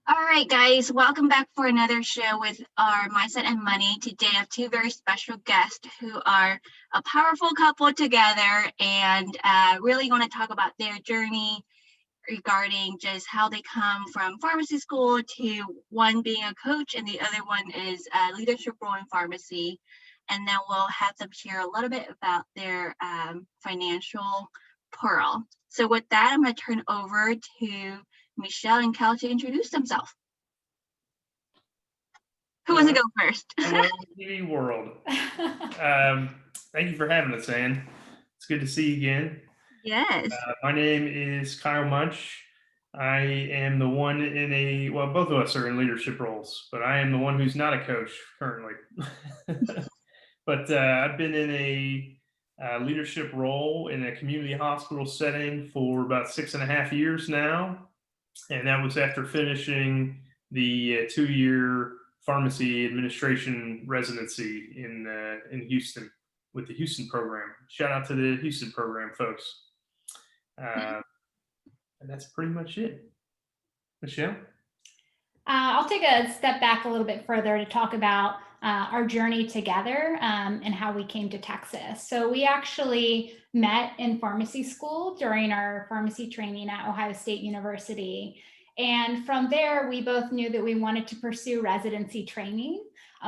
All right, guys, welcome back for another show with our Mindset and Money. Today, I have two very special guests who are a powerful couple together and really want to talk about their journey regarding just how they come from pharmacy school to one being a coach and the other one is a leadership role in pharmacy. And then we'll have them share a little bit about their financial pearl. So with that, I'm going to turn over to Michelle and Cal to introduce themselves. Who wants to go first? Hello, TV world. Thank you for having us, Ann. It's good to see you again. Yes. My name is Kyle Munch. I am the one both of us are in leadership roles, but I am the one who's not a coach currently. But I've been in a leadership role in a community hospital setting for about 6.5 years now. And that was after finishing the 2-year pharmacy administration residency in Houston with the Houston program. Shout out to the Houston program folks. And that's pretty much it. Michelle? I'll take a step back a little bit further to talk about our journey together and how we came to Texas. So we actually met in pharmacy school during our pharmacy training at Ohio State University. And from there, we both knew that we wanted to pursue residency training,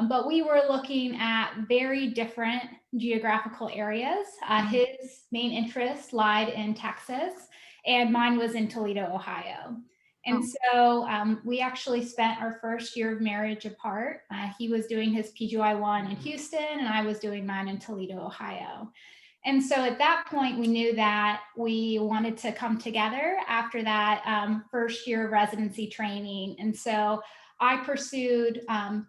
but we were looking at very different geographical areas. His main interest lied in Texas, and mine was in Toledo, Ohio. And so we actually spent our first year of marriage apart. He was doing his PGY1 in Houston, and I was doing mine in Toledo, Ohio. And so at that point, we knew that we wanted to come together after that first year of residency training. And so I pursued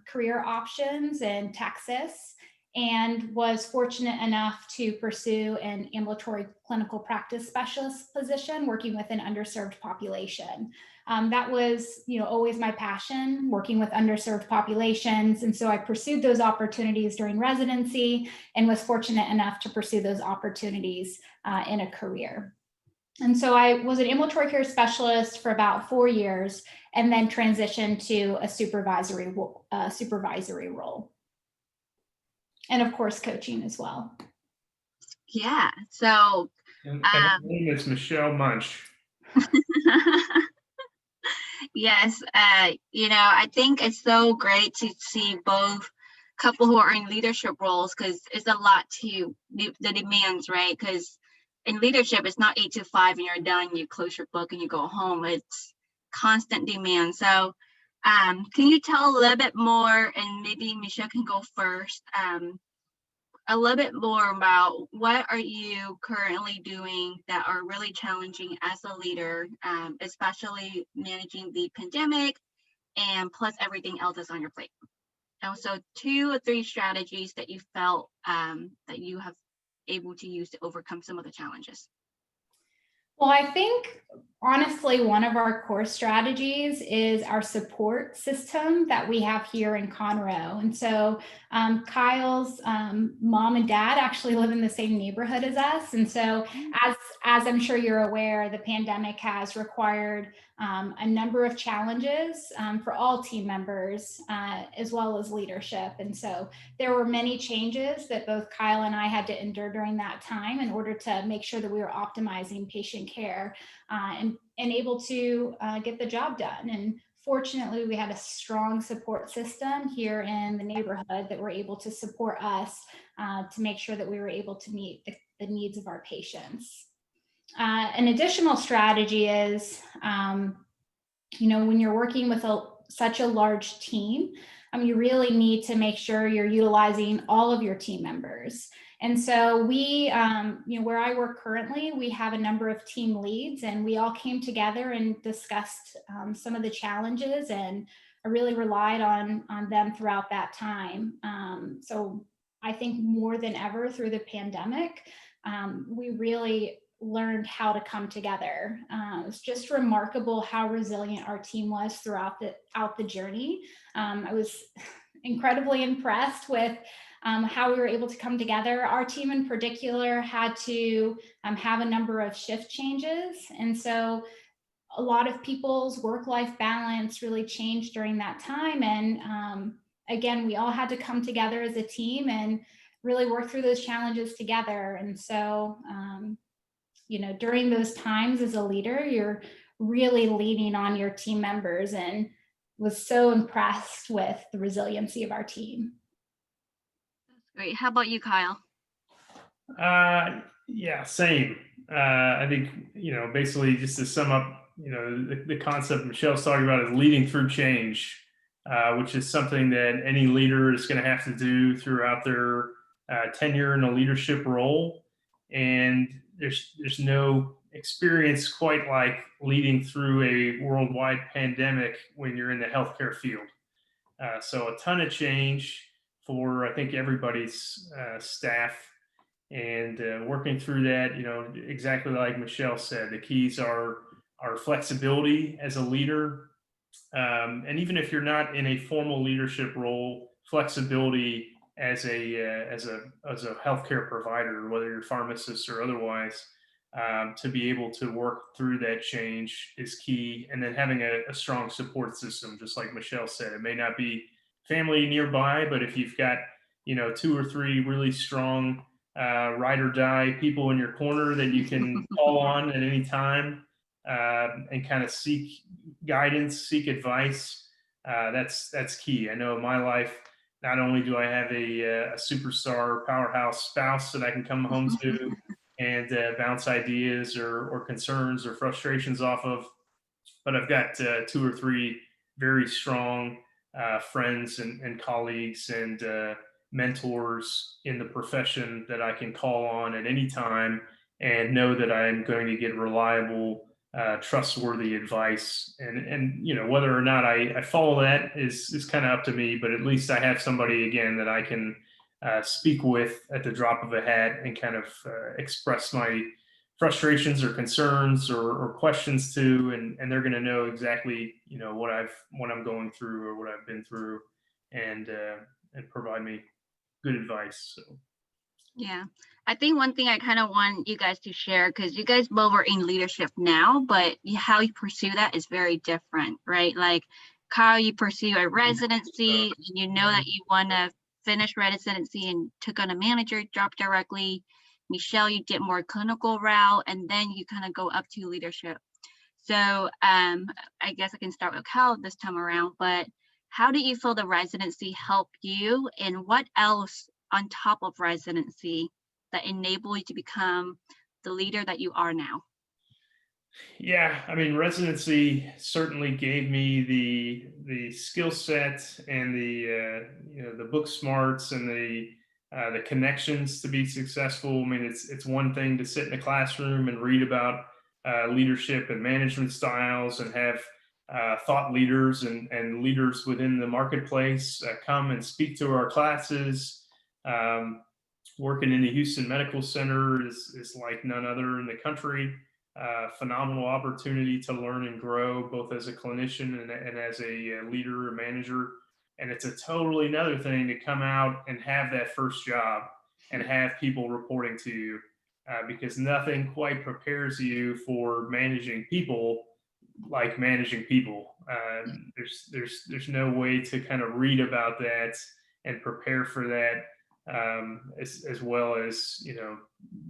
career options in Texas and was fortunate enough to pursue an ambulatory clinical practice specialist position working with an underserved population. That was, always my passion, working with underserved populations. And so I pursued those opportunities during residency and was fortunate enough to pursue those opportunities in a career. And so I was an ambulatory care specialist for about 4 years and then transitioned to a supervisory role. And of course, coaching as well. Yeah. So And her name is Michelle Munch. Yes. I think it's so great to see both couple who are in leadership roles because it's a lot to the demands, right? Because in leadership, it's not 8 to 5 and you're done, you close your book and you go home. It's constant demand. So can you tell a little bit more, and maybe Michelle can go first, a little bit more about what are you currently doing that are really challenging as a leader, especially managing the pandemic and plus everything else that's on your plate. And so 2 or 3 strategies that you felt that you have able to use to overcome some of the challenges. Well, I think honestly, one of our core strategies is our support system that we have here in Conroe. And so Kyle's mom and dad actually live in the same neighborhood as us. And so as I'm sure you're aware, the pandemic has required a number of challenges for all team members as well as leadership. And so there were many changes that both Kyle and I had to endure during that time in order to make sure that we were optimizing patient care and able to get the job done. And fortunately, we had a strong support system here in the neighborhood that were able to support us to make sure that we were able to meet the needs of our patients. An additional strategy is, when you're working with such a large team, you really need to make sure you're utilizing all of your team members. And so we, where I work currently, we have a number of team leads, and we all came together and discussed some of the challenges, and I really relied on them throughout that time. So I think more than ever through the pandemic, we really learned how to come together. It was just remarkable how resilient our team was throughout the journey. I was incredibly impressed with how we were able to come together. Our team in particular had to have a number of shift changes. And so a lot of people's work-life balance really changed during that time. And again, we all had to come together as a team and really work through those challenges together. And so, during those times as a leader, you're really leaning on your team members, and was so impressed with the resiliency of our team. That's great. How about you, Kyle? Yeah, same. I think, basically just to sum up, the concept Michelle's talking about is leading through change, which is something that any leader is going to have to do throughout their tenure in a leadership role. And there's no experience quite like leading through a worldwide pandemic when you're in the healthcare field. So a ton of change for, I think, everybody's staff. And working through that, exactly like Michelle said, the keys are flexibility as a leader. And even if you're not in a formal leadership role, flexibility as a healthcare provider, whether you're a pharmacist or otherwise, to be able to work through that change is key. And then having a strong support system, just like Michelle said, it may not be family nearby, but if you've got 2 or 3 really strong ride or die people in your corner that you can call on at any time, and kind of seek guidance, seek advice. That's key. I know in my life, not only do I have a superstar powerhouse spouse that I can come home to and bounce ideas or concerns or frustrations off of, but I've got 2 or 3 very strong friends and colleagues and mentors in the profession that I can call on at any time and know that I'm going to get reliable, trustworthy advice. And whether or not I follow that is kind of up to me, but at least I have somebody again that I can speak with at the drop of a hat and kind of express my frustrations or concerns or questions to, and they're going to know exactly what I'm going through or what I've been through, and provide me good advice. So Yeah, I think one thing I kind of want you guys to share, because you guys both are in leadership now, but how you pursue that is very different, right? Like Kyle, you pursue a residency, and you know that you want to finish residency and took on a manager job directly. Michelle, you did more clinical route, and then you kind of go up to leadership. So I guess I can start with Kyle this time around, but how do you feel the residency helped you, and what else on top of residency that enabled you to become the leader that you are now? Yeah, I mean, residency certainly gave me the skill set and the book smarts and the connections to be successful. I mean, it's one thing to sit in a classroom and read about leadership and management styles and have thought leaders and leaders within the marketplace come and speak to our classes. Working in the Houston Medical Center is like none other in the country. Phenomenal opportunity to learn and grow both as a clinician and as a leader or manager. And it's a totally another thing to come out and have that first job and have people reporting to you, because nothing quite prepares you for managing people like managing people. There's no way to kind of read about that and prepare for that, as well as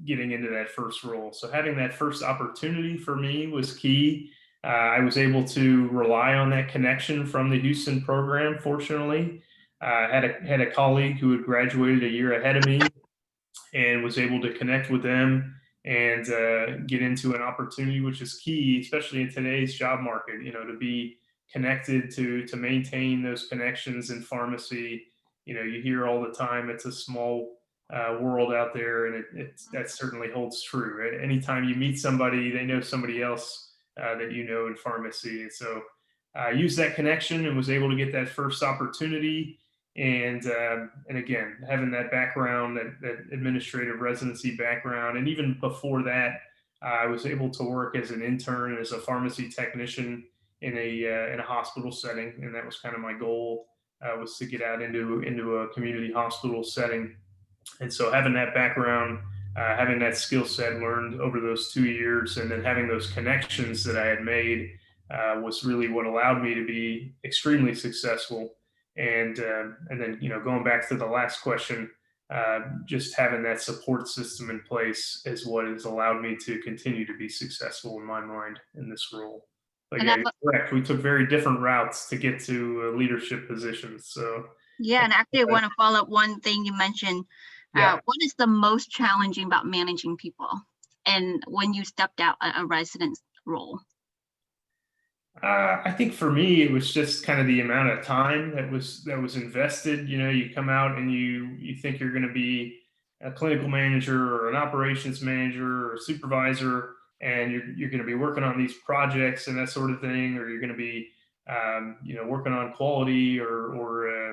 getting into that first role. So having that first opportunity for me was key. I was able to rely on that connection from the Houston program. Fortunately, had a colleague who had graduated a year ahead of me and was able to connect with them and get into an opportunity, which is key, especially in today's job market. To be connected, to maintain those connections in pharmacy. You hear all the time it's a small world out there, and that certainly holds true. Right? Anytime you meet somebody, they know somebody else that in pharmacy. And so I used that connection and was able to get that first opportunity. And again, having that background, that administrative residency background, and even before that, I was able to work as an intern as a pharmacy technician in a hospital setting, and that was kind of my goal, was to get out into a community hospital setting. And so having that background having that skill set learned over those 2 years, and then having those connections that I had made was really what allowed me to be extremely successful. And then, going back to the last question, just having that support system in place is what has allowed me to continue to be successful in my mind in this role. But And yeah, I've, you're correct. We took very different routes to get to leadership positions. So yeah, and actually I want to follow up one thing you mentioned. yeah. What is the most challenging about managing people and when you stepped out a resident role? I think for me, it was just kind of the amount of time that was invested. You come out and you think you're going to be a clinical manager or an operations manager or a supervisor, and you're going to be working on these projects and that sort of thing, or you're going to be working on quality or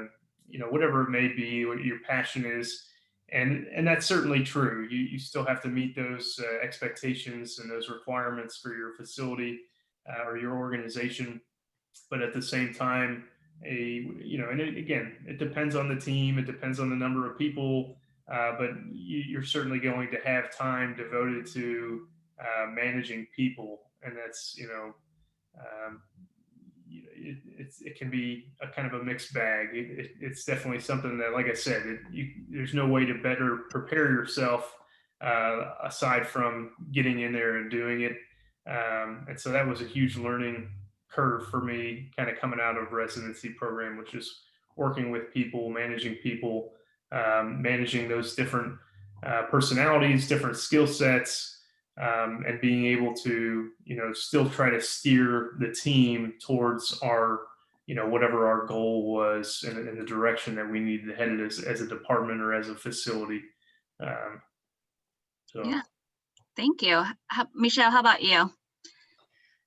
whatever it may be, what your passion is. And that's certainly true. You still have to meet those expectations and those requirements for your facility or your organization, but at the same time, again, it depends on the team, it depends on the number of people, but you're certainly going to have time devoted to managing people, and that's um, it can be a kind of a mixed bag. It's definitely something that, like I said, there's no way to better prepare yourself aside from getting in there and doing it. And so that was a huge learning curve for me, kind of coming out of residency program, which is working with people, managing those different personalities, different skill sets, and being able to, still try to steer the team towards our, whatever our goal was in the direction that we needed to head it as a department or as a facility. So. Yeah, thank you. Michelle, how about you?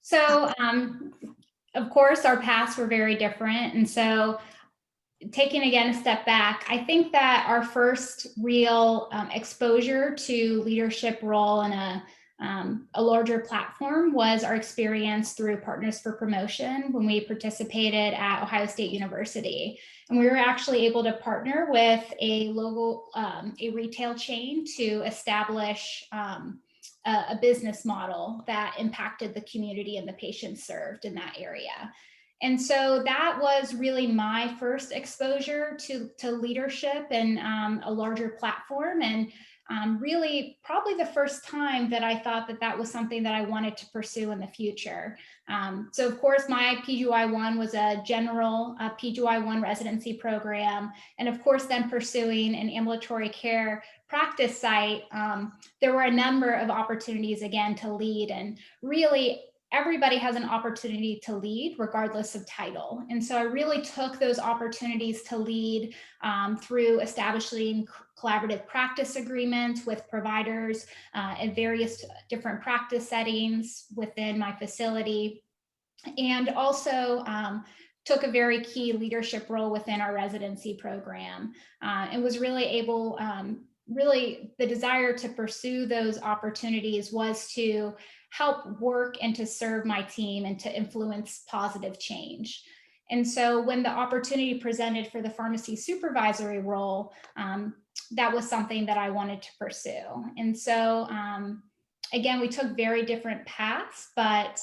So, of course, our paths were very different. And so, taking again a step back, I think that our first real exposure to leadership role in a larger platform was our experience through Partners for Promotion when we participated at Ohio State University. And we were actually able to partner with a local, a retail chain to establish a business model that impacted the community and the patients served in that area. And so that was really my first exposure to leadership and a larger platform, and really probably the first time that I thought that that was something that I wanted to pursue in the future. So of course, my PGY1 was a general PGY1 residency program. And of course, then pursuing an ambulatory care practice site, there were a number of opportunities again to lead, and really everybody has an opportunity to lead regardless of title. And so I really took those opportunities to lead through establishing collaborative practice agreements with providers in various different practice settings within my facility. And also took a very key leadership role within our residency program and was really able, really the desire to pursue those opportunities was to help work and to serve my team and to influence positive change. And so when the opportunity presented for the pharmacy supervisory role, that was something that I wanted to pursue. And so again, we took very different paths, but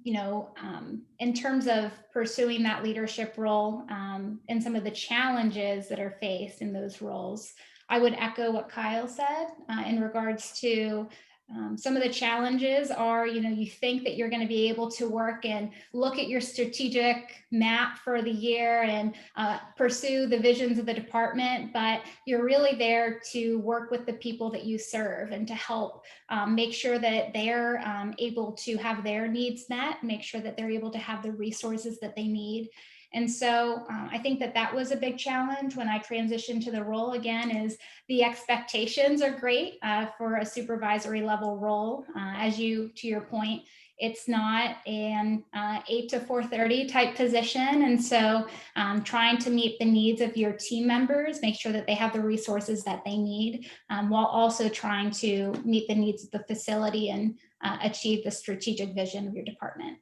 in terms of pursuing that leadership role and some of the challenges that are faced in those roles, I would echo what Kyle said in regards to some of the challenges are, you think that you're going to be able to work and look at your strategic map for the year and pursue the visions of the department, but you're really there to work with the people that you serve and to help make sure that they're able to have their needs met, make sure that they're able to have the resources that they need. And so I think that that was a big challenge when I transitioned to the role. Again, is the expectations are great for a supervisory level role. To your point, it's not an 8 to 4:30 type position. And so trying to meet the needs of your team members, make sure that they have the resources that they need, while also trying to meet the needs of the facility and achieve the strategic vision of your department.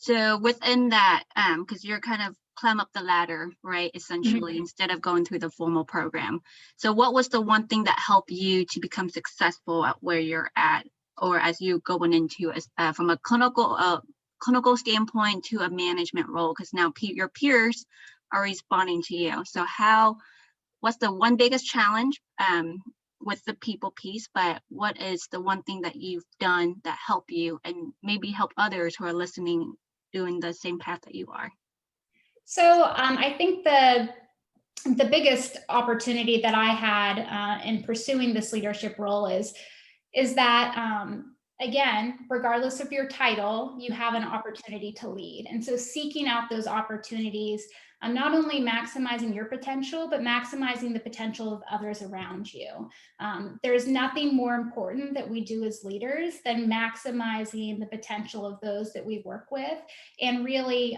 So within that, because you're kind of climb up the ladder, right, essentially, instead of going through the formal program. So what was the one thing that helped you to become successful at where you're at, or as you going into from a clinical standpoint to a management role? Because now your peers are responding to you. So what's the one biggest challenge with the people piece, but what is the one thing that you've done that helped you and maybe help others who are listening doing the same path that you are? So I think the biggest opportunity that I had in pursuing this leadership role is that again, regardless of your title, you have an opportunity to lead. And so seeking out those opportunities, not only maximizing your potential, but maximizing the potential of others around you. There's nothing more important that we do as leaders than maximizing the potential of those that we work with, and really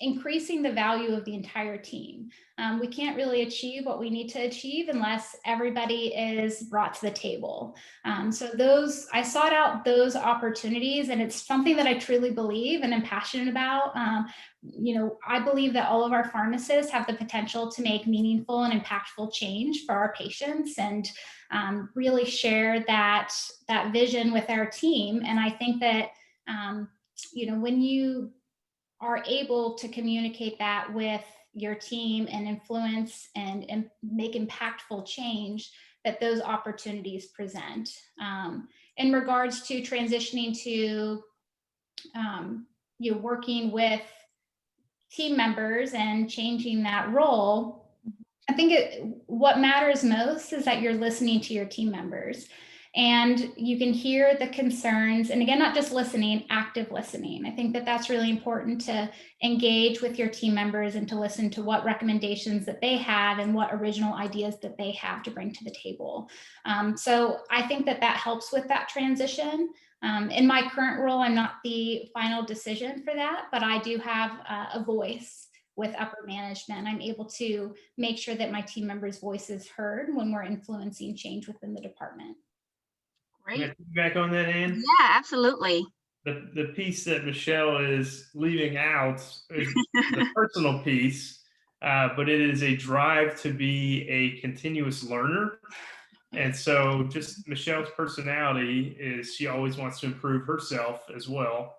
increasing the value of the entire team. We can't really achieve what we need to achieve unless everybody is brought to the table. So I sought out those opportunities, and it's something that I truly believe and am passionate about. I believe that all of our pharmacists have the potential to make meaningful and impactful change for our patients, and really share that vision with our team. And I think that, when you are able to communicate that with your team and influence and make impactful change, that those opportunities present. In regards to transitioning to working with team members and changing that role, I think what matters most is that you're listening to your team members. And you can hear the concerns, and again, not just listening, active listening. I think that that's really important, to engage with your team members and to listen to what recommendations that they have and what original ideas that they have to bring to the table. So I think that helps with that transition. In my current role, I'm not the final decision for that, but I do have a voice with upper management. I'm able to make sure that my team members' voice is heard when we're influencing change within the department. Great. Back on that, Ann? Yeah, absolutely. The piece that Michelle is leaving out is the personal piece, but it is a drive to be a continuous learner. And so just Michelle's personality is she always wants to improve herself as well.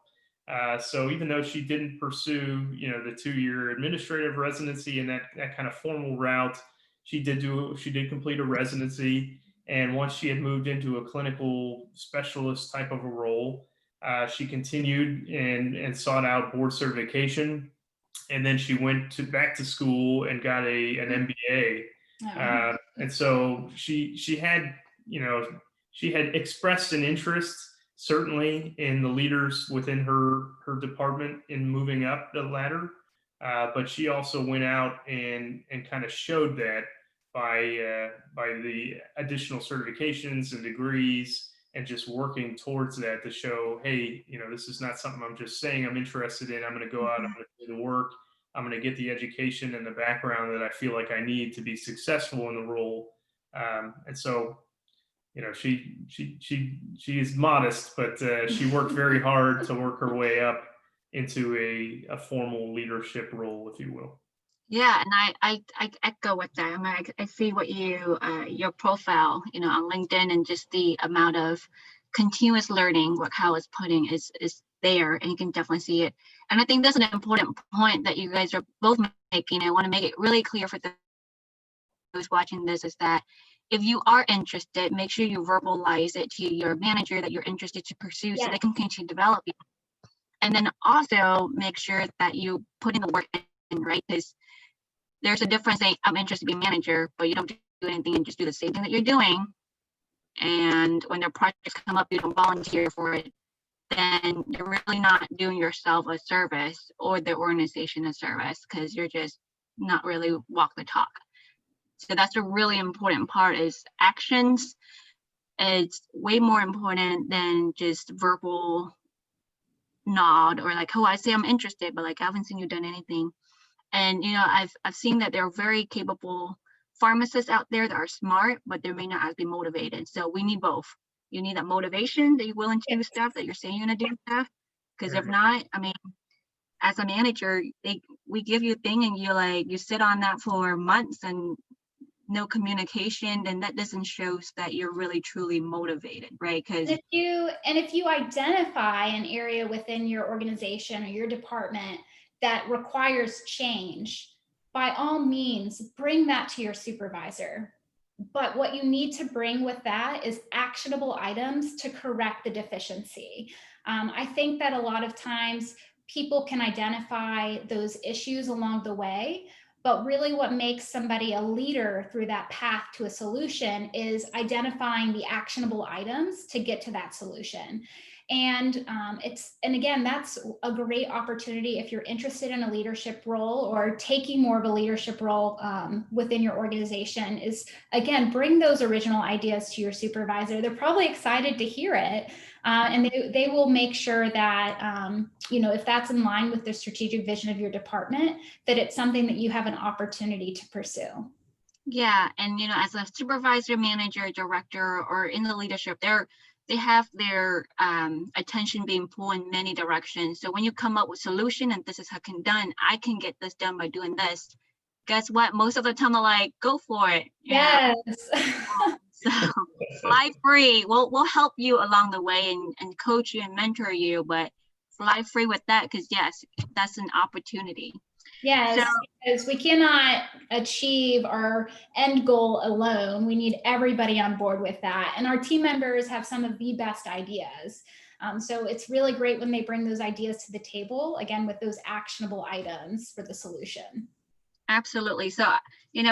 So even though she didn't pursue, the 2-year administrative residency and that kind of formal route, she did complete a residency. And once she had moved into a clinical specialist type of a role, she continued and sought out board certification. And then she went back to school and got an MBA. And so she had expressed an interest, certainly, in the leaders within her department in moving up the ladder. But she also went out and kind of showed that by the additional certifications and degrees, and just working towards that to show, hey, this is not something I'm just saying I'm interested in. I'm going to go out, I'm going to do the work, I'm going to get the education and the background that I feel like I need to be successful in the role. And so, she is modest, but she worked very hard to work her way up into a formal leadership role, if you will. Yeah, and I echo with that. I mean, I see what your profile, on LinkedIn, and just the amount of continuous learning, what Kyle is putting is there, and you can definitely see it. And I think that's an important point that you guys are both making. I want to make it really clear for those watching this, is that if you are interested, make sure you verbalize it to your manager that you're interested to pursue, so they can continue to develop you. And then also make sure that you put in the work in, right? Because there's a difference saying I'm interested to be a manager, but you don't do anything and just do the same thing that you're doing. And when their projects come up, you don't volunteer for it, then you're really not doing yourself a service or the organization a service, because you're just not really walk the talk. So that's a really important part, is actions. It's way more important than just verbal nod or like, oh, I say I'm interested, but like I haven't seen you done anything. And I've seen that there are very capable pharmacists out there that are smart, but they may not be motivated. So we need both. You need that motivation, that you're willing to do stuff, that you're saying you're gonna do stuff, Because Very if much. not, I mean, as a manager, we give you a thing and you sit on that for months and no communication, then that doesn't show that you're really truly motivated, right? Because if you identify an area within your organization or your department that requires change, by all means, bring that to your supervisor. But what you need to bring with that is actionable items to correct the deficiency. I think that a lot of times people can identify those issues along the way, but really what makes somebody a leader through that path to a solution is identifying the actionable items to get to that solution. And again, that's a great opportunity if you're interested in a leadership role or taking more of a leadership role within your organization, is again, bring those original ideas to your supervisor. They're probably excited to hear it. And they will make sure that, if that's in line with the strategic vision of your department, that it's something that you have an opportunity to pursue. yeah, and as a supervisor, manager, director, or in the leadership, they have their attention being pulled in many directions. So when you come up with solution and this is how I can get this done by doing this. Guess what? Most of the time, they're like, go for it. Yes. So fly free. We'll help you along the way and coach you and mentor you, but fly free with that, because yes, that's an opportunity. Yes, because we cannot achieve our end goal alone. We need everybody on board with that. And our team members have some of the best ideas. So it's really great when they bring those ideas to the table, again, with those actionable items for the solution. Absolutely. So,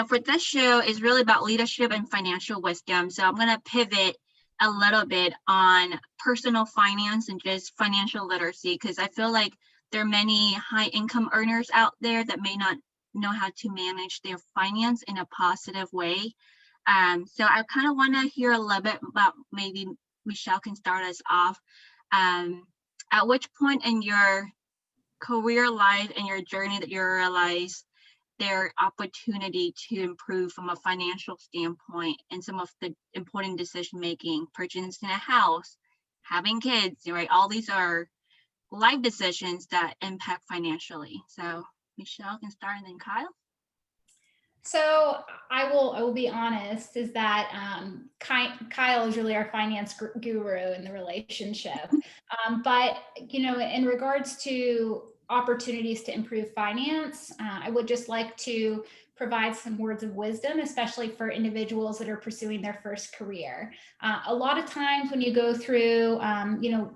for this show is really about leadership and financial wisdom. So I'm going to pivot a little bit on personal finance and just financial literacy, because I feel like there are many high income earners out there that may not know how to manage their finance in a positive way. So I kind of want to hear a little bit about, maybe Michelle can start us off. At which point in your career life and your journey that you realize their opportunity to improve from a financial standpoint and some of the important decision making, purchasing a house, having kids, right? All these are life decisions that impact financially. So Michelle can start, and then Kyle. So I will be honest, is that Kyle is really our finance guru in the relationship. But in regards to opportunities to improve finance, I would just like to provide some words of wisdom, especially for individuals that are pursuing their first career. A lot of times when you go through,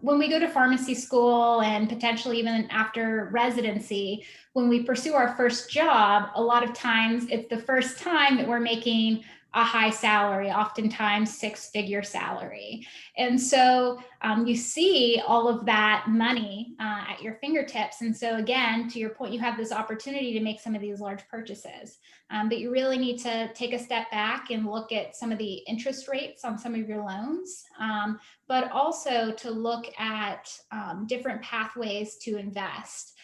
when we go to pharmacy school and potentially even after residency, when we pursue our first job, a lot of times it's the first time that we're making a high salary, oftentimes six-figure salary. And so you see all of that money at your fingertips. And so again, to your point, you have this opportunity to make some of these large purchases, but you really need to take a step back and look at some of the interest rates on some of your loans, but also to look at different pathways to invest.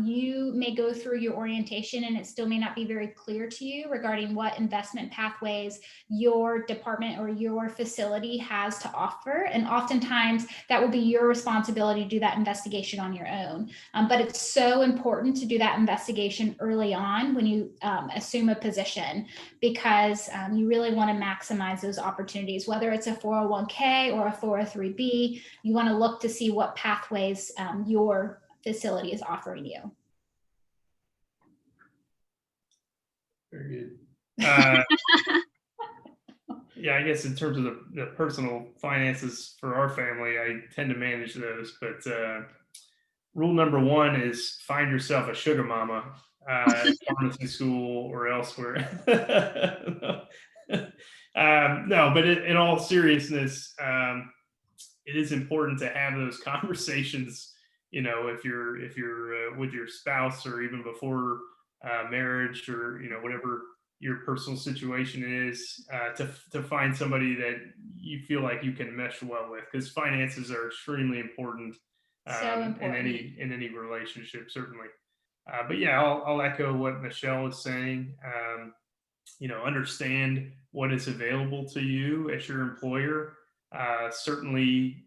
You may go through your orientation and it still may not be very clear to you regarding what investment pathways your department or your facility has to offer. And oftentimes that will be your responsibility to do that investigation on your own. But it's so important to do that investigation early on when you assume a position, because you really want to maximize those opportunities, whether it's a 401k or a 403b. You want to look to see what pathways your facility is offering you. Very good. Yeah, I guess in terms of the personal finances for our family, I tend to manage those. But rule number one is find yourself a sugar mama at pharmacy school or elsewhere. No, but in all seriousness, it is important to have those conversations. If you're with your spouse, or even before marriage, or whatever your personal situation is, to find somebody that you feel like you can mesh well with, because finances are extremely important, in any relationship, certainly. But yeah, I'll echo what Michelle was saying. Understand what is available to you at your employer. Certainly,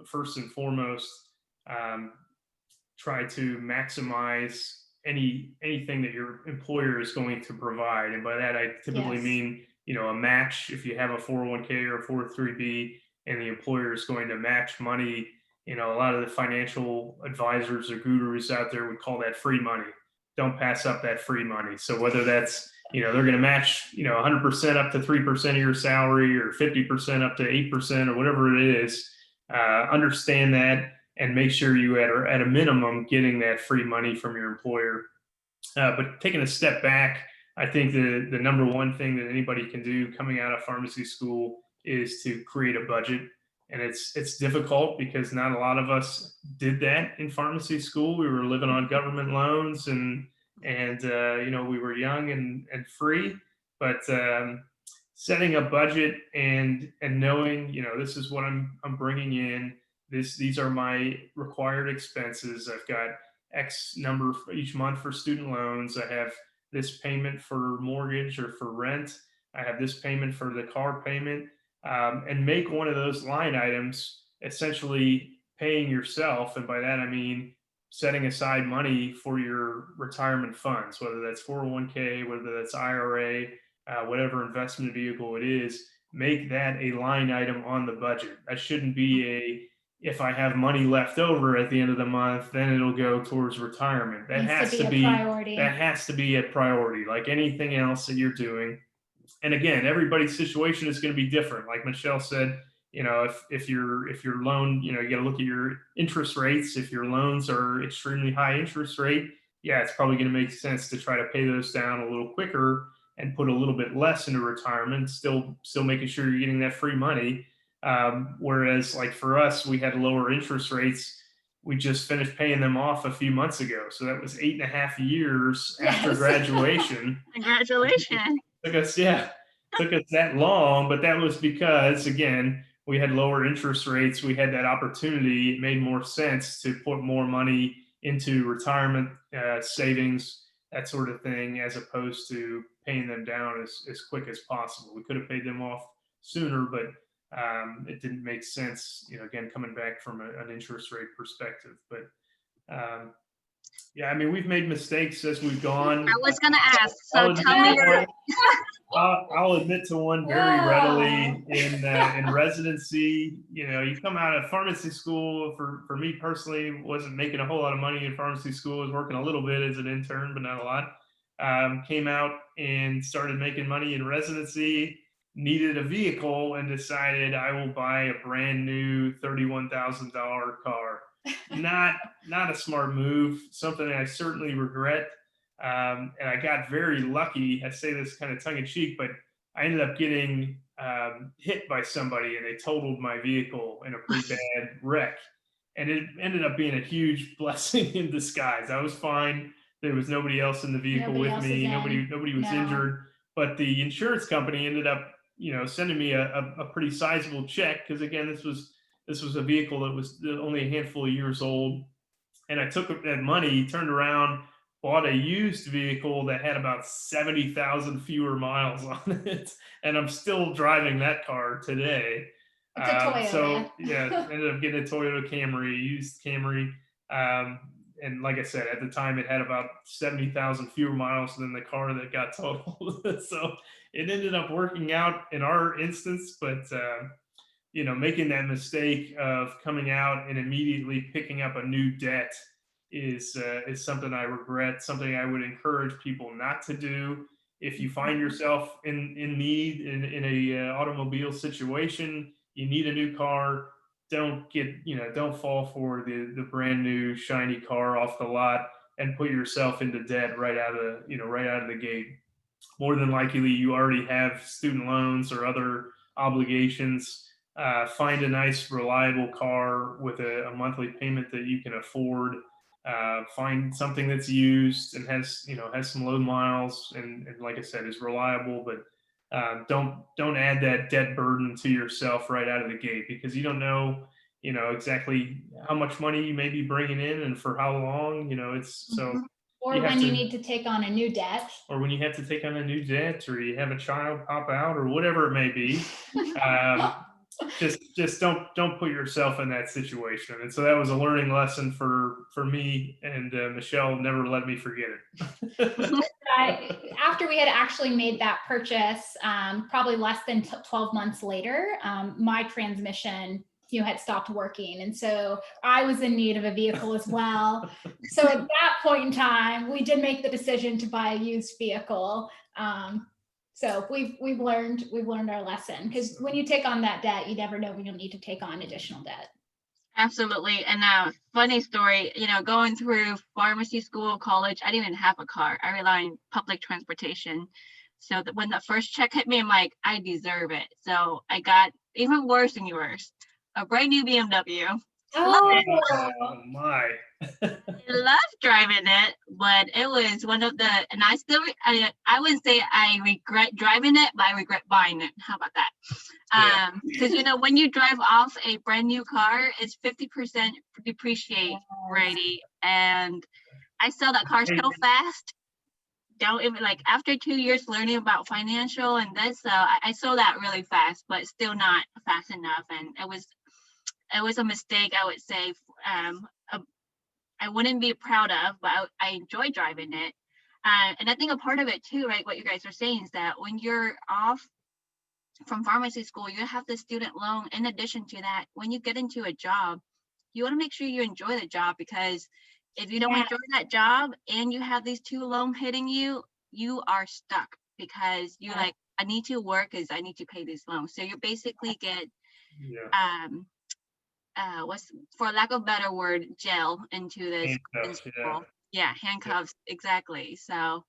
first and foremost, try to maximize anything that your employer is going to provide. And by that, I typically Yes. mean, a match if you have a 401k or a 403b, and the employer is going to match money. A lot of the financial advisors or gurus out there would call that free money. Don't pass up that free money. So whether that's, they're going to match, 100% up to 3% of your salary, or 50% up to 8%, or whatever it is, understand that and make sure you are at a minimum getting that free money from your employer. But taking a step back, I think the number one thing that anybody can do coming out of pharmacy school is to create a budget. And it's difficult because not a lot of us did that in pharmacy school. We were living on government loans, and we were young and free. But setting a budget and knowing, this is what I'm bringing in. These are my required expenses. I've got X number for each month for student loans. I have this payment for mortgage or for rent. I have this payment for the car payment, and make one of those line items essentially paying yourself. And by that, I mean setting aside money for your retirement funds, whether that's 401k, whether that's IRA, whatever investment vehicle it is. Make that a line item on the budget. That shouldn't be if I have money left over at the end of the month, then it'll go towards retirement. That has to be priority. That has to be a priority, like anything else that you're doing. And again, everybody's situation is going to be different. Like Michelle said, if your loan, you got to look at your interest rates. If your loans are extremely high interest rate, yeah, it's probably going to make sense to try to pay those down a little quicker and put a little bit less into retirement, still making sure you're getting that free money. Whereas like for us, we had lower interest rates. We just finished paying them off a few months ago. So that was 8.5 years after graduation. Congratulations. Took us that long, but that was because, again, we had lower interest rates. We had that opportunity. It made more sense to put more money into retirement savings, that sort of thing, as opposed to paying them down as quick as possible. We could have paid them off sooner, but it didn't make sense, again, coming back from an interest rate perspective. But yeah, I mean, we've made mistakes as we've gone. I was going to ask, so tell me. I'll admit to one very readily. In residency, you come out of pharmacy school. For me personally, wasn't making a whole lot of money in pharmacy school. I was working a little bit as an intern, but not a lot. Came out and started making money in residency. Needed a vehicle and decided I will buy a brand new $31,000 car. Not a smart move. Something I certainly regret. And I got very lucky. I say this kind of tongue in cheek, but I ended up getting hit by somebody, and they totaled my vehicle in a pretty bad wreck. And it ended up being a huge blessing in disguise. I was fine. There was nobody else in the vehicle with me. Nobody was injured. But the insurance company ended up, sending me a pretty sizable check, because again, this was a vehicle that was only a handful of years old. And I took that money, turned around, bought a used vehicle that had about 70,000 fewer miles on it. And I'm still driving that car today. It's a Toyota. So yeah, ended up getting a Toyota Camry, used Camry. And like I said, at the time it had about 70,000 fewer miles than the car that got totaled. So it ended up working out in our instance, but making that mistake of coming out and immediately picking up a new debt is something I regret, something I would encourage people not to do. If you find yourself in need in a automobile situation, you need a new car, don't fall for the brand new shiny car off the lot and put yourself into debt right out of the gate. More than likely, you already have student loans or other obligations. Find a nice, reliable car with a monthly payment that you can afford. Find something that's used and has some low miles and like I said, is reliable, but don't add that debt burden to yourself right out of the gate, because you don't know exactly how much money you may be bringing in and for how long. Or when you need to take on a new debt, or when you have to take on a new debt, or you have a child pop out, or whatever it may be. just don't put yourself in that situation. And so that was a learning lesson for me, and Michelle never let me forget it. After we had actually made that purchase, probably less than 12 months later, my transmission had stopped working. And so I was in need of a vehicle as well. So at that point in time, we did make the decision to buy a used vehicle. So we've learned our lesson, because when you take on that debt, you never know when you'll need to take on additional debt. Absolutely. And funny story, going through pharmacy school, college, I didn't even have a car. I rely on public transportation. So that when the first check hit me, I'm like, I deserve it. So I got even worse than yours, a brand new BMW. Oh my. I love driving it, but it was one of the, and I wouldn't say I regret driving it, but I regret buying it. How about that? Because when you drive off a brand new car, it's 50% depreciate already, and I sell that car so fast. Don't even after 2 years learning about financial and this, I sold that really fast, but still not fast enough, and it was a mistake, I would say. I wouldn't be proud of, but I enjoy driving it. And I think a part of it too, right, what you guys are saying is that when you're off from pharmacy school, you have the student loan. In addition to that, when you get into a job, you want to make sure you enjoy the job, because if you don't enjoy that job and you have these two loans hitting you, you are stuck, because you're like, I need to work because I need to pay these loans. So you basically get what's, for lack of a better word, gel into this handcuffs, handcuffs, exactly. So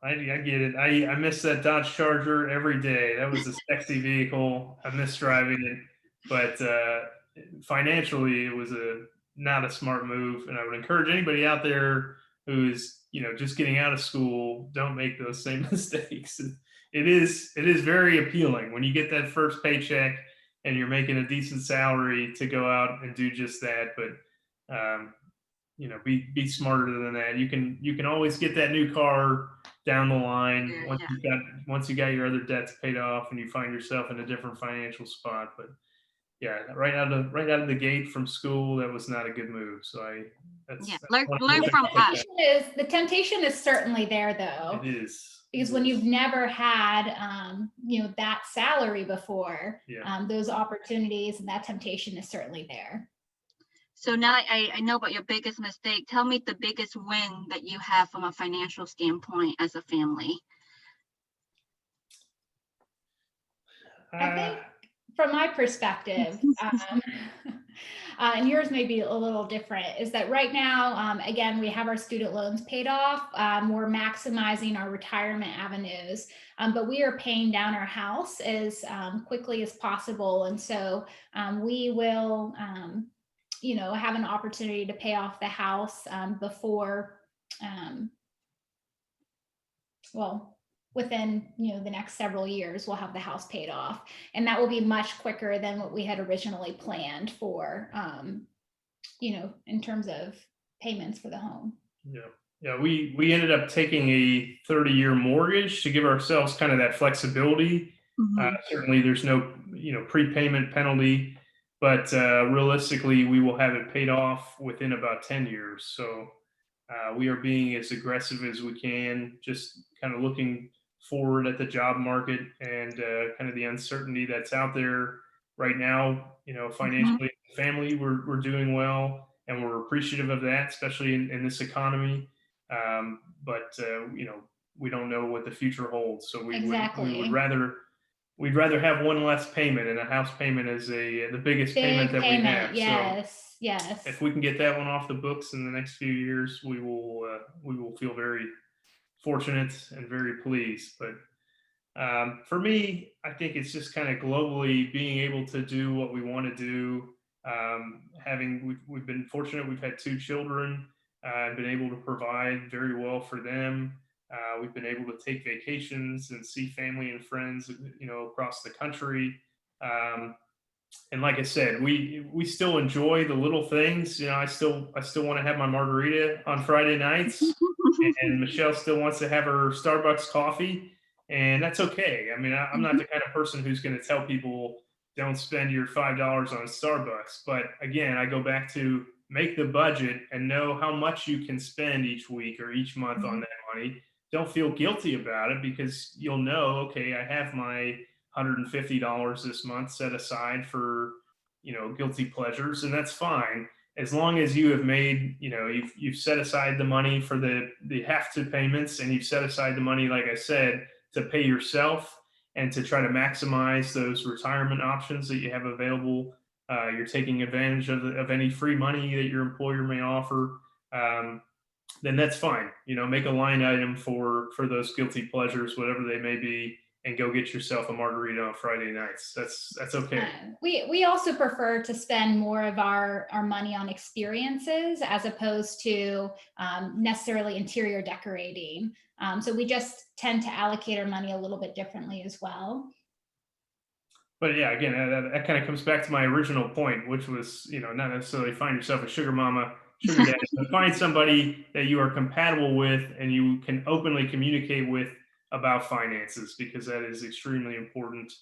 I get it. I miss that Dodge Charger every day. That was a sexy vehicle. I miss driving it, but financially it was not a smart move. And I would encourage anybody out there who's just getting out of school, don't make those same mistakes. It is very appealing when you get that first paycheck and you're making a decent salary to go out and do just that. But be smarter than that. You can always get that new car down the line once you got your other debts paid off and you find yourself in a different financial spot. But right out of the gate from school, that was not a good move. So learn from us. The temptation is certainly there, though. It is. Because when you've never had, that salary before, those opportunities and that temptation is certainly there. So now I know about your biggest mistake. Tell me the biggest win that you have from a financial standpoint as a family. I think from my perspective, and yours may be a little different, is that right now, again, we have our student loans paid off. We're maximizing our retirement avenues, but we are paying down our house as quickly as possible. And so we will, have an opportunity to pay off the house before, within the next several years, we'll have the house paid off, and that will be much quicker than what we had originally planned for, in terms of payments for the home. We ended up taking a 30-year mortgage to give ourselves kind of that flexibility. Certainly there's no prepayment penalty, but realistically we will have it paid off within about 10 years. So we are being as aggressive as we can, just kind of looking forward at the job market and kind of the uncertainty that's out there right now. Financially, family, we're doing well, and we're appreciative of that, especially in this economy. But we don't know what the future holds, so we'd rather have one less payment, and a house payment is the biggest payment that we have. Yes. If we can get that one off the books in the next few years, we will feel very fortunate and very pleased. But for me, I think it's just kind of globally being able to do what we want to do. We've been fortunate. We've had 2 children. I've been able to provide very well for them. We've been able to take vacations and see family and friends, across the country. And like I said, we still enjoy the little things. I still want to have my margarita on Friday nights, and Michelle still wants to have her Starbucks coffee, and that's okay. I mean, I'm not the kind of person who's going to tell people don't spend your $5 on Starbucks. But again, I go back to make the budget and know how much you can spend each week or each month on that money. Don't feel guilty about it, because you'll know, okay, I have my $150 this month set aside for, guilty pleasures, and that's fine. As long as you have made, you've set aside the money for the have to payments, and you've set aside the money, like I said, to pay yourself and to try to maximize those retirement options that you have available. You're taking advantage of any free money that your employer may offer. Then that's fine. Make a line item for those guilty pleasures, whatever they may be, and go get yourself a margarita on Friday nights. That's okay. We also prefer to spend more of our money on experiences as opposed to necessarily interior decorating. So we just tend to allocate our money a little bit differently as well. But yeah, again, that kind of comes back to my original point, which was, not necessarily find yourself a sugar mama, sugar daddy, but find somebody that you are compatible with and you can openly communicate with about finances, because that is extremely important,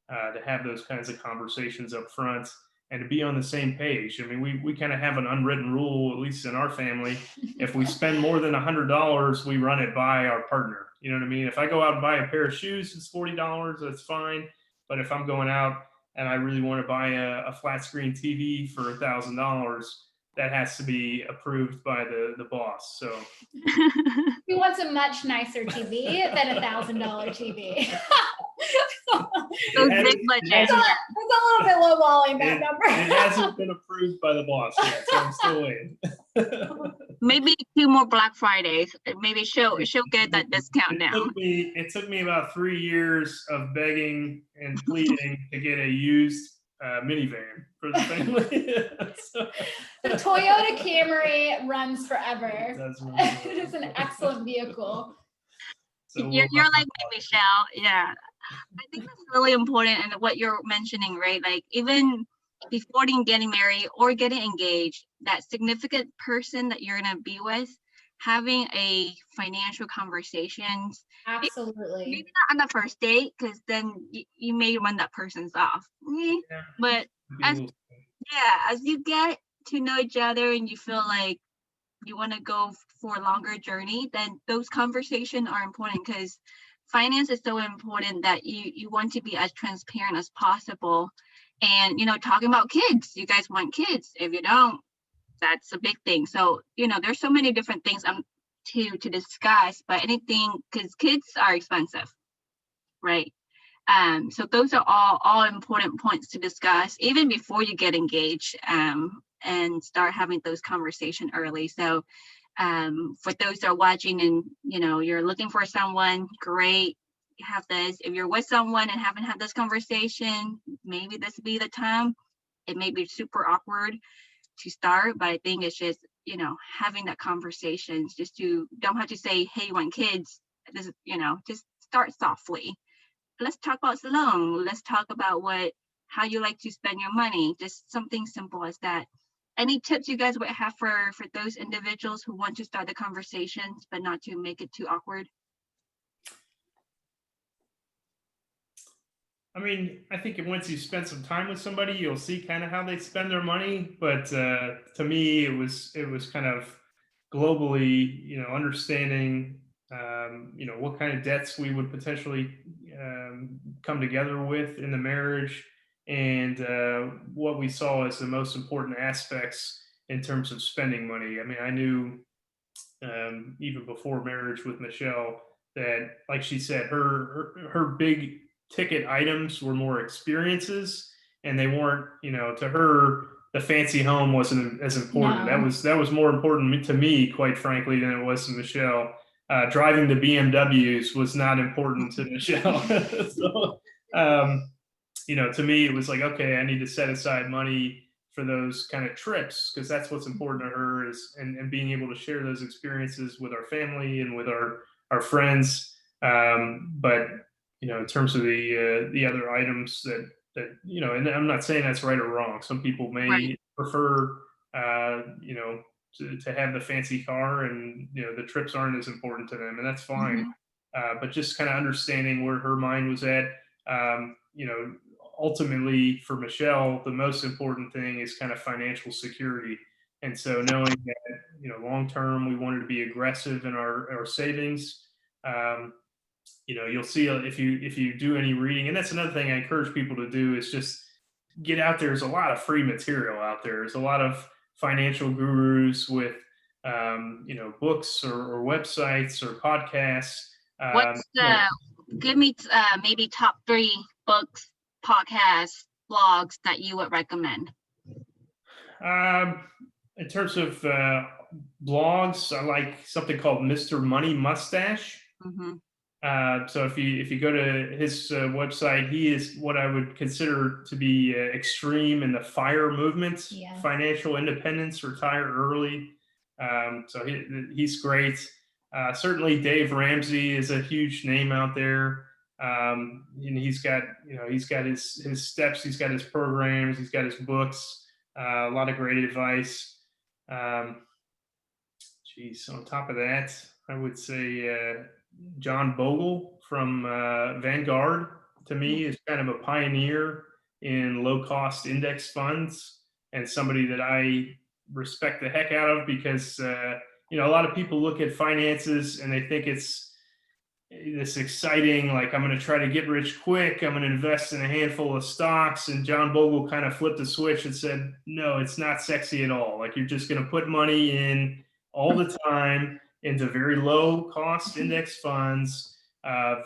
to have those kinds of conversations up front and to be on the same page. I mean, we kind of have an unwritten rule, at least in our family. If we spend more than $100, we run it by our partner. You know what I mean? If I go out and buy a pair of shoes, it's $40, that's fine. But if I'm going out and I really want to buy a flat screen TV for $1,000, that has to be approved by the boss. So he wants a much nicer TV than $1,000 TV. It's a little bit lowballing that number. It hasn't been approved by the boss yet, so I'm still waiting. Maybe 2 more Black Fridays. Maybe she'll get that discount now. It took me about 3 years of begging and pleading to get a used minivan for the family. So, the Toyota Camry runs forever. It is an excellent vehicle. So you're like me, Michelle. Yeah, I think that's really important, and what you're mentioning, right? Like, even before getting married or getting engaged, that significant person that you're gonna be with, having a financial conversations. Absolutely. Maybe not on the first date, because then you may run that person's off. Yeah. But as you get to know each other and you feel like you want to go for a longer journey, then those conversations are important, because finance is so important that you want to be as transparent as possible. And, talking about kids, you guys want kids. If you don't, that's a big thing. So, there's so many different things to discuss, but anything, because kids are expensive, right? So those are all important points to discuss even before you get engaged, and start having those conversations early. So for those that are watching and you're looking for someone, great, you have this. If you're with someone and haven't had this conversation, maybe this would be the time. It may be super awkward to start, but I think it's just having that conversation, just to don't have to say, hey, you want kids. This is just start softly. Let's talk about salon. Let's talk about how you like to spend your money. Just something simple as that. Any tips you guys would have for those individuals who want to start the conversations but not to make it too awkward? I mean, I think once you spend some time with somebody, you'll see kind of how they spend their money. But to me, it was kind of globally, understanding, what kind of debts we would potentially come together with in the marriage, and what we saw as the most important aspects in terms of spending money. I mean, I knew even before marriage with Michelle that, like she said, her big ticket items were more experiences, and they weren't, to her, the fancy home wasn't as important. No. That was more important to me, quite frankly, than it was to Michelle. Driving the BMWs was not important to Michelle. So, to me, it was like, okay, I need to set aside money for those kind of trips, because that's what's important to her, and being able to share those experiences with our family and with our friends. But in terms of the other items that and I'm not saying that's right or wrong. Some people may prefer to have the fancy car, and the trips aren't as important to them, and that's fine. But just kind of understanding where her mind was at. ultimately for Michelle, the most important thing is kind of financial security. And so knowing that, long term, we wanted to be aggressive in our savings. Um, you'll see if you do any reading, and that's another thing I encourage people to do is just get out there. There's a lot of free material out there. There's a lot of financial gurus with books or websites or podcasts. What's give me maybe top 3 books, podcasts, blogs that you would recommend? In terms of blogs, I like something called Mr. Money Mustache. Mm-hmm. So if you go to his website, he is what I would consider to be extreme in the FIRE movement, Yes. financial independence, retire early. So he's great. Certainly, Dave Ramsey is a huge name out there. And he's got his steps, he's got his programs, he's got his books. A lot of great advice. On top of that, I would say John Bogle from Vanguard, to me, is kind of a pioneer in low-cost index funds and somebody that I respect the heck out of because, a lot of people look at finances and they think it's this exciting, like, I'm going to try to get rich quick. I'm going to invest in a handful of stocks. And John Bogle kind of flipped the switch and said, no, it's not sexy at all. Like, you're just going to put money in all the time into very low cost index funds,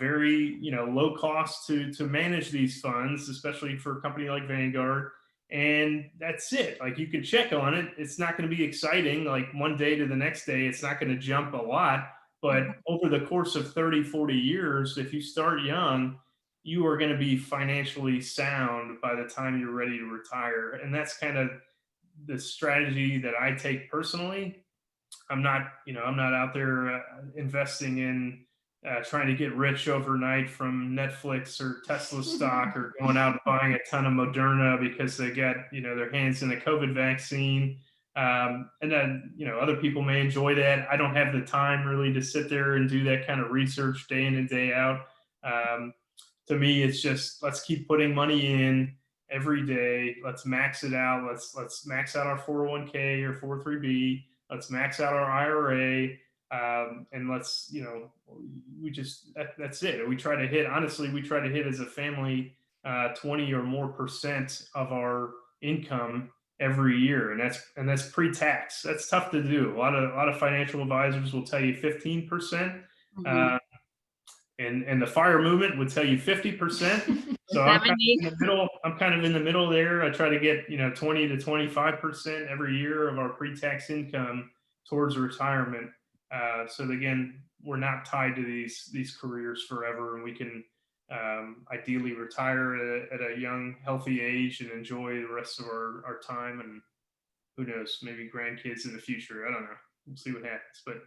very, low cost to manage these funds, especially for a company like Vanguard. And that's it. Like, you can check on it. It's not going to be exciting. Like, one day to the next day, it's not going to jump a lot. But over the course of 30, 40 years, if you start young, you are going to be financially sound by the time you're ready to retire. And that's kind of the strategy that I take personally. I'm not out there investing in trying to get rich overnight from Netflix or Tesla stock or going out and buying a ton of Moderna because they got, their hands in a COVID vaccine. And then, other people may enjoy that. I don't have the time really to sit there and do that kind of research day in and day out. To me, it's just, let's keep putting money in every day. Let's max it out. Let's max out our 401k or 403b. Let's max out our IRA. And let's, that's it. We try to hit as a family, 20 or more % of our income every year. And that's pre-tax. That's tough to do. A lot of financial advisors will tell you 15%. Mm-hmm. And the FIRE movement would tell you 50%. So I'm kind of in the middle there. I try to get 20 to 25% every year of our pre-tax income towards retirement. So that, again, we're not tied to these careers forever, and we can ideally retire at a young, healthy age and enjoy the rest of our time. And who knows, maybe grandkids in the future. I don't know. We'll see what happens. But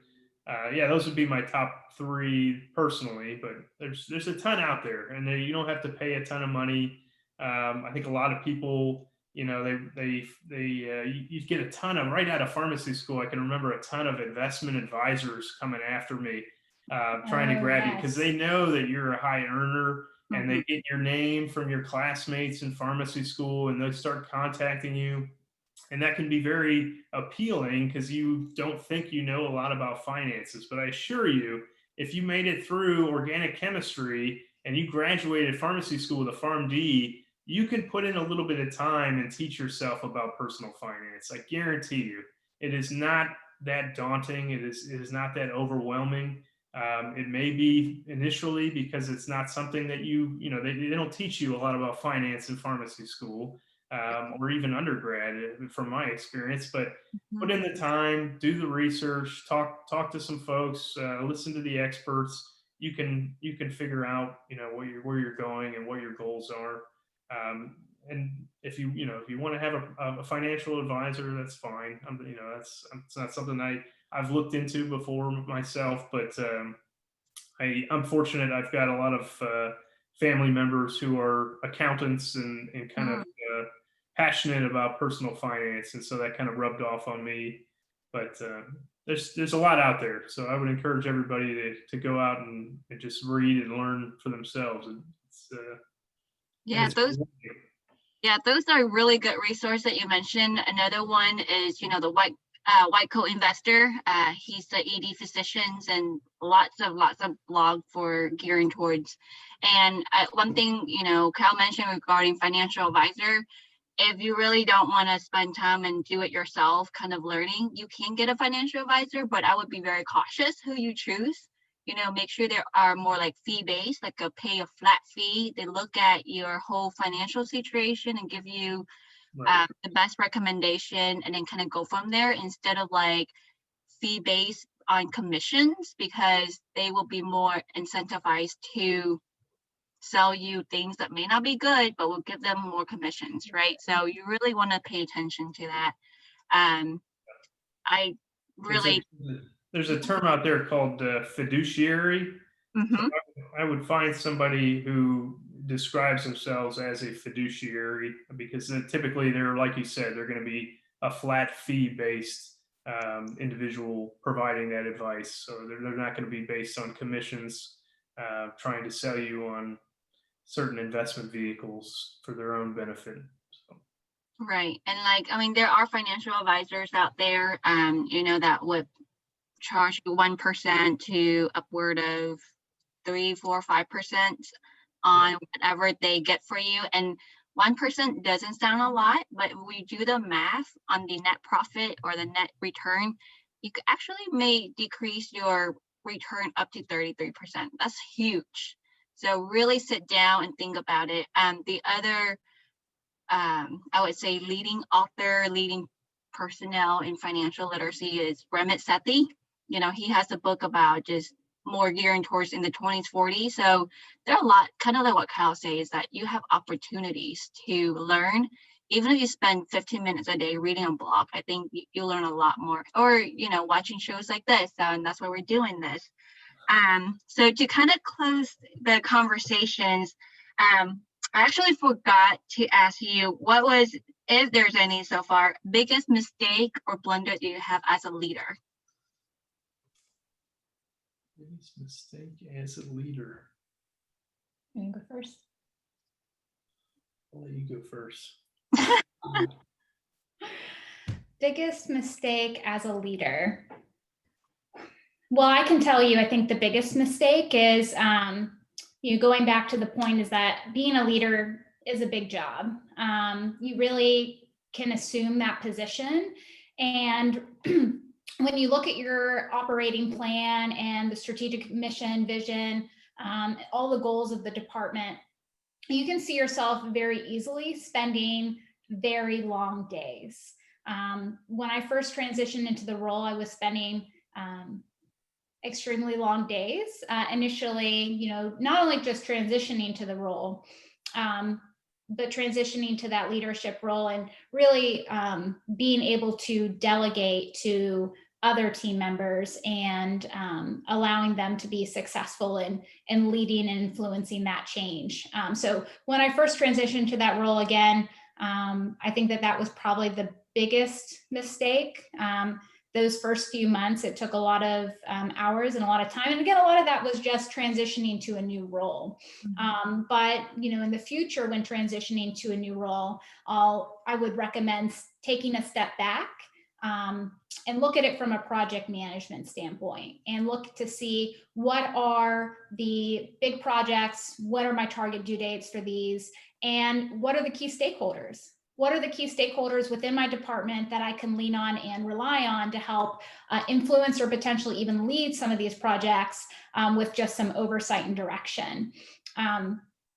those would be my top 3 personally, but there's a ton out there, and you don't have to pay a ton of money. I think a lot of people, you get a ton of, right out of pharmacy school, I can remember a ton of investment advisors coming after me, trying to grab you because they know that you're a high earner, and they get your name from your classmates in pharmacy school, and they start contacting you. And that can be very appealing because you don't think you know a lot about finances. But I assure you, if you made it through organic chemistry and you graduated pharmacy school with a PharmD, you can put in a little bit of time and teach yourself about personal finance. I guarantee you, it is not that daunting. It is not that overwhelming. It may be initially because it's not something that they don't teach you a lot about finance in pharmacy school. Or even undergrad, from my experience, but put in the time, do the research, talk to some folks, listen to the experts. You can figure out, where you're going and what your goals are. And if you want to have a financial advisor, that's fine. It's not something I've looked into before myself, but I'm fortunate. I've got a lot of family members who are accountants and kind of passionate about personal finance, and so that kind of rubbed off on me. But there's a lot out there, so I would encourage everybody to go out and just read and learn for themselves. Yeah, those are really good resource that you mentioned. Another one is, the white coat investor. He's the ED physicians and lots of blog for gearing towards. And one thing, Kyle mentioned regarding financial advisor, if you really don't want to spend time and do it yourself, kind of learning, you can get a financial advisor, but I would be very cautious who you choose. Make sure they are more like fee-based, like pay a flat fee. They look at your whole financial situation and give you the best recommendation, and then kind of go from there instead of like fee-based on commissions, because they will be more incentivized to sell you things that may not be good, but will give them more commissions, right? So you really want to pay attention to that. I really there's a term out there called fiduciary. So I would find somebody who describes themselves as a fiduciary, because typically they're, like you said, they're going to be a flat fee based individual providing that advice. So they're not going to be based on commissions, trying to sell you on certain investment vehicles for their own benefit. So. Right. And there are financial advisors out there, that would charge you 1% to upward of 3, 4, 5% on whatever they get for you. And 1% doesn't sound a lot, but if we do the math on the net profit or the net return, you could actually may decrease your return up to 33%. That's huge. So really sit down and think about it. The other, I would say, leading author, leading personnel in financial literacy is Ramit Sethi. He has a book about just more gearing towards in the 20s, 40s. So there are a lot, kind of like what Kyle says, that you have opportunities to learn. Even if you spend 15 minutes a day reading a blog, I think you'll learn a lot more. Or, watching shows like this, and that's why we're doing this. So to kind of close the conversations, I actually forgot to ask you, what was, if there's any so far, biggest mistake or blunder that you have as a leader? Biggest mistake as a leader. You want to go first? I'll let you go first. Biggest mistake as a leader. Well, I can tell you, I think the biggest mistake is, going back to the point, is that being a leader is a big job. You really can assume that position. And when you look at your operating plan and the strategic mission, vision, all the goals of the department, you can see yourself very easily spending very long days. When I first transitioned into the role, I was spending extremely long days. Initially, not only just transitioning to the role, but transitioning to that leadership role and really being able to delegate to other team members and allowing them to be successful in leading and influencing that change. So when I first transitioned to that role again, I think that was probably the biggest mistake. Those first few months, it took a lot of hours and a lot of time. And again, a lot of that was just transitioning to a new role. But, in the future, when transitioning to a new role, I would recommend taking a step back and look at it from a project management standpoint and look to see what are the big projects, what are my target due dates for these, and what are the key stakeholders? What are the key stakeholders within my department that I can lean on and rely on to help influence or potentially even lead some of these projects with just some oversight and direction?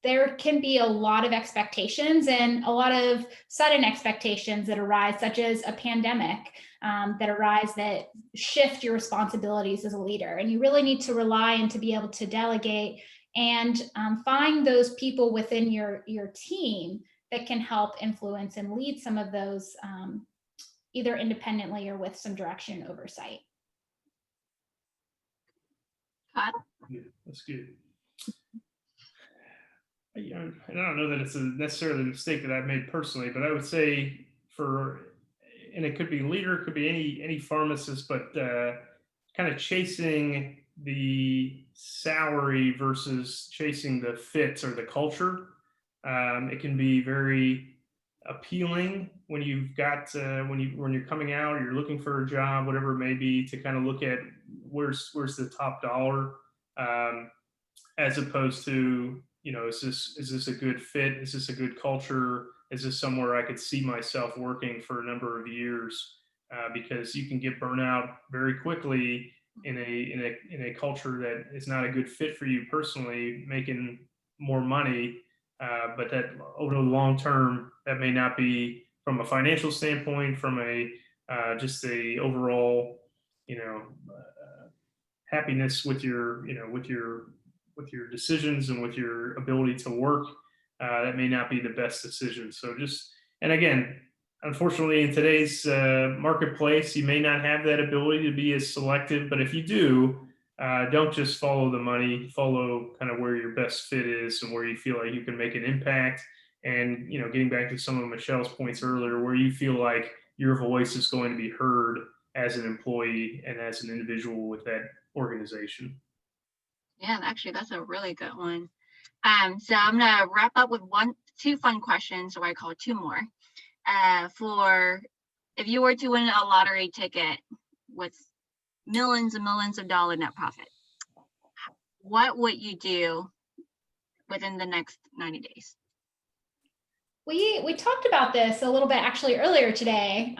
There can be a lot of expectations and a lot of sudden expectations that arise, such as a pandemic that arise that shift your responsibilities as a leader. And you really need to rely and to be able to delegate and find those people within your team that can help influence and lead some of those either independently or with some direction and oversight. Kyle? Yeah, that's good. I don't know that it's necessarily a mistake that I've made personally, but I would say and it could be leader, it could be any pharmacist, but kind of chasing the salary versus chasing the fits or the culture. It can be very appealing when you've got when you're coming out or you're looking for a job, whatever it may be, to kind of look at where's the top dollar, as opposed to, is this a good fit? Is this a good culture? Is this somewhere I could see myself working for a number of years? Because you can get burnt out very quickly in a culture that is not a good fit for you personally, making more money, but that over the long term, that may not be from a financial standpoint, from a just a overall, happiness with your, with your decisions and with your ability to work. That may not be the best decision. So and again, unfortunately, in today's marketplace, you may not have that ability to be as selective. But if you do, don't just follow the money. Follow kind of where your best fit is and where you feel like you can make an impact. And getting back to some of Michelle's points earlier, where you feel like your voice is going to be heard as an employee and as an individual with that organization. Yeah, actually, that's a really good one. So I'm gonna wrap up with two fun questions, or I call two more. For if you were to win a lottery ticket with millions and millions of dollar net profit, what would you do within the next 90 days? We talked about this a little bit actually earlier today.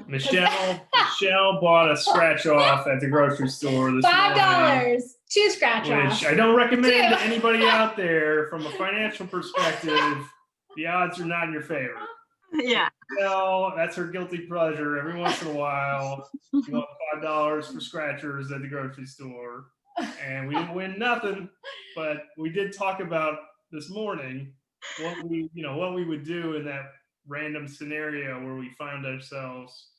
Michelle bought a scratch off at the grocery store this morning. $5, 2 scratch offs. Which I don't recommend to anybody out there from a financial perspective. The odds are not in your favor. Yeah. Well, that's her guilty pleasure. Every once in a while, you want $5 for scratchers at the grocery store. And we didn't win nothing, but we did talk about this morning what we would do in that random scenario where we found ourselves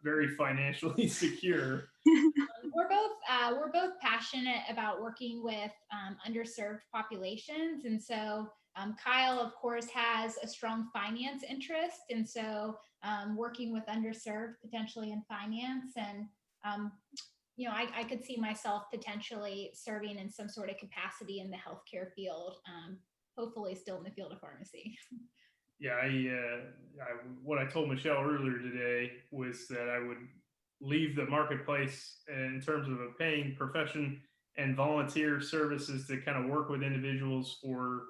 very financially secure. We're both passionate about working with underserved populations, and so Kyle, of course, has a strong finance interest, and so working with underserved potentially in finance, and I could see myself potentially serving in some sort of capacity in the healthcare field. Hopefully still in the field of pharmacy. Yeah, what I told Michelle earlier today was that I would leave the marketplace in terms of a paying profession and volunteer services to kind of work with individuals for,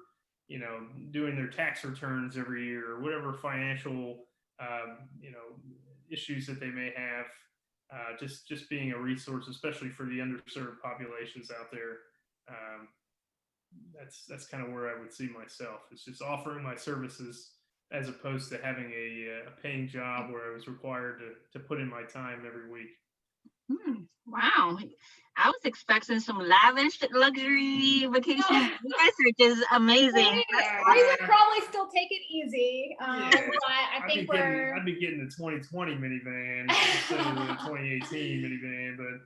doing their tax returns every year or whatever financial, issues that they may have. Just being a resource, especially for the underserved populations out there. That's kind of where I would see myself. It's just offering my services as opposed to having a paying job where I was required to put in my time every week. Wow. I was expecting some lavish luxury vacation. You guys are just amazing. We would probably still take it easy. But I think I'd be getting the 2020 minivan instead of the 2018 minivan, but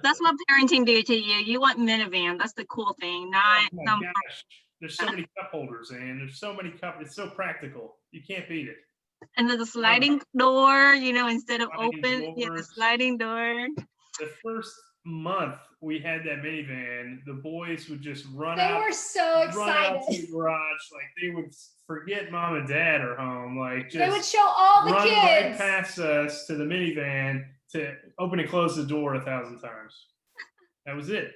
that's what parenting do to you. You want minivan. That's the cool thing. Not gosh. There's so many cup holders, and there's so many it's so practical. You can't beat it. And there's a sliding door, instead of open, the sliding door. The first month we had that minivan, the boys would just run out. They were so excited. Run out to the garage, like they would forget mom and dad are home. Like just they would show all the kids. Run right past us to the minivan to open and close the door 1,000 times. That was it.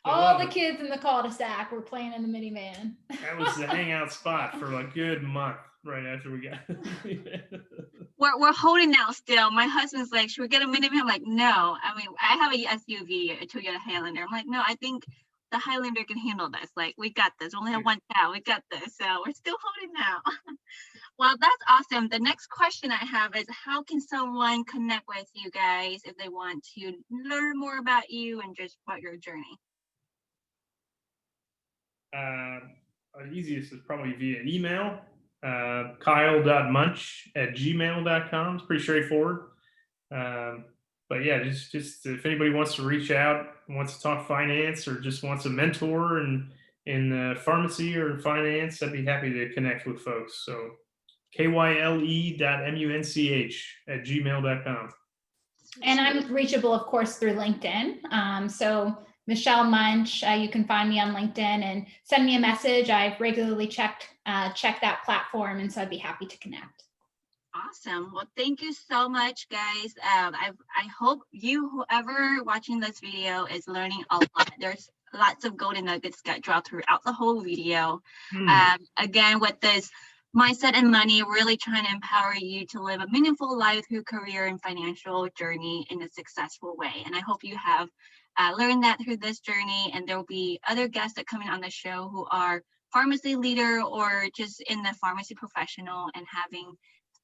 All the kids in the cul-de-sac were playing in the minivan. That was the hangout spot for a good month right after we got We're holding out still. My husband's like, should we get a minivan? I'm like, no. I mean, I have a SUV, a Toyota Highlander. I'm like, no, I think the Highlander can handle this. Like, we got this. We only have one child. We got this. So we're still holding out. Well, that's awesome. The next question I have is, how can someone connect with you guys if they want to learn more about you and just about your journey? Easiest is probably via email, kyle.munch@gmail.com. It's pretty straightforward. But yeah, just if anybody wants to reach out, wants to talk finance, or just wants a mentor in pharmacy or finance, I'd be happy to connect with folks. So kyle.munch@gmail.com. And I'm reachable, of course, through LinkedIn. So Michelle Munch. You can find me on LinkedIn and send me a message. I've regularly check that platform, and so I'd be happy to connect. Awesome. Well, thank you so much, guys. I hope whoever watching this video is learning a lot. There's lots of golden nuggets that dropped throughout the whole video. Again, with this mindset and money, really trying to empower you to live a meaningful life through career and financial journey in a successful way. And I hope you have learned that through this journey. And there will be other guests that come in on the show who are pharmacy leader or just in the pharmacy professional and having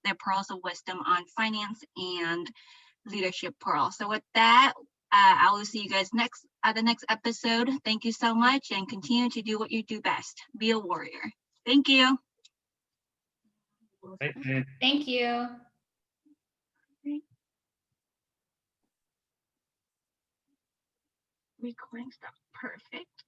their pearls of wisdom on finance and leadership pearls. So with that, I will see you guys at the next episode. Thank you so much, and continue to do what you do best. Be a warrior. Thank you. Thank you. Recording stuff. Perfect.